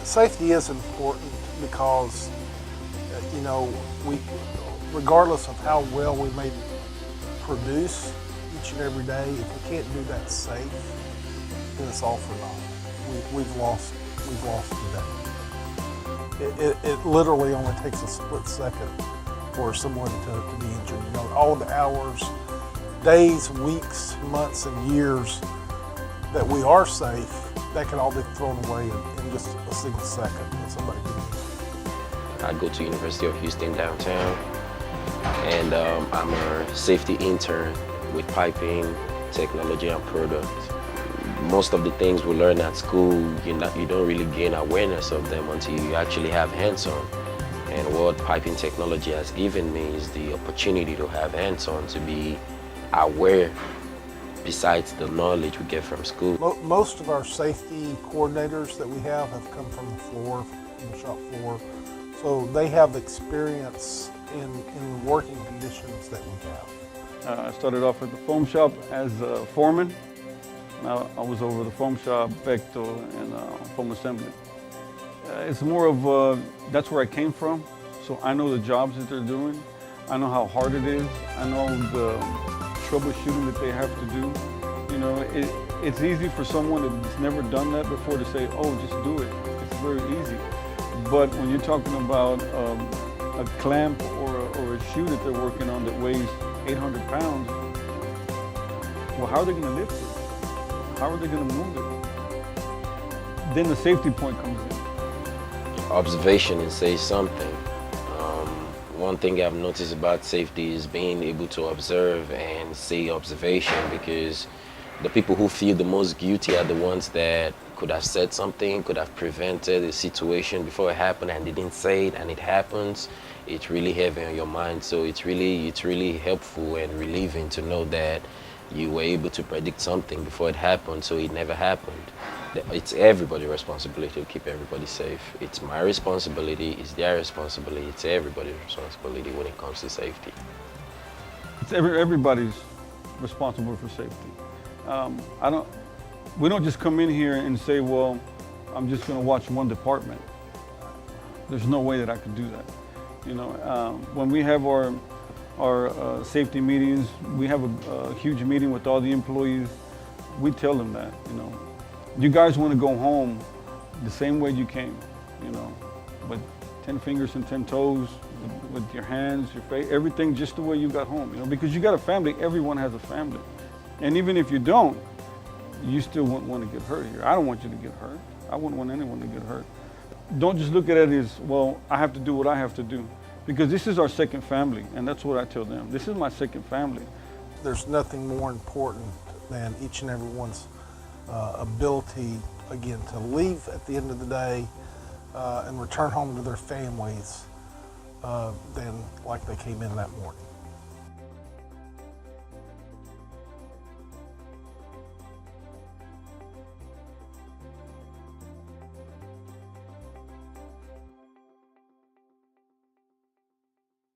Safety is important because, regardless of how well we may produce each and every day, if we can't do that safe, then it's all for naught. We've lost the day. It literally only takes a split second for someone to be injured. All the hours, days, weeks, months, and years that we are safe, that can all be thrown away in just a single second when somebody gets injured. I go to University of Houston downtown, and I'm a safety intern with piping, technology, and product. Most of the things we learn at school, you don't really gain awareness of them until you actually have hands-on. And what piping technology has given me is the opportunity to have hands-on, to be aware besides the knowledge we get from school. Most of our safety coordinators that we have come from the floor, from the shop floor. So they have experience in working conditions that we have. I started off at the foam shop as a foreman. Now I was over the foam shop, Bechtel, and foam assembly. It's more of, that's where I came from. So I know the jobs that they're doing. I know how hard it is. I know the troubleshooting that they have to do. It's easy for someone that's never done that before to say, oh, just do it. It's very easy. But when you're talking about a clamp or a shoe that they're working on that weighs 800 pounds, well, how are they going to lift it? How are they going to move it? Then the safety point comes in. Observation and say something. One thing I've noticed about safety is being able to observe and say observation, because the people who feel the most guilty are the ones that could have said something, could have prevented a situation before it happened, and they didn't say it, and it happens. It's really heavy on your mind. So it's really helpful and relieving to know that you were able to predict something before it happened, so it never happened. It's everybody's responsibility to keep everybody safe. It's my responsibility, it's their responsibility, it's everybody's responsibility when it comes to safety. It's everybody's responsible for safety. We don't just come in here and say, well, I'm just going to watch one department. There's no way that I could do that. When we have our safety meetings, we have a huge meeting with all the employees. We tell them that, you guys want to go home the same way you came, with 10 fingers and 10 toes, with your hands, your face, everything just the way you got home, because you got a family. Everyone has a family. And even if you don't, you still wouldn't want to get hurt here. I don't want you to get hurt. I wouldn't want anyone to get hurt. Don't just look at it as, well, I have to do what I have to do. Because this is our second family, and that's what I tell them. This is my second family. There's nothing more important than each and everyone's ability, again, to leave at the end of the day and return home to their families than like they came in that morning.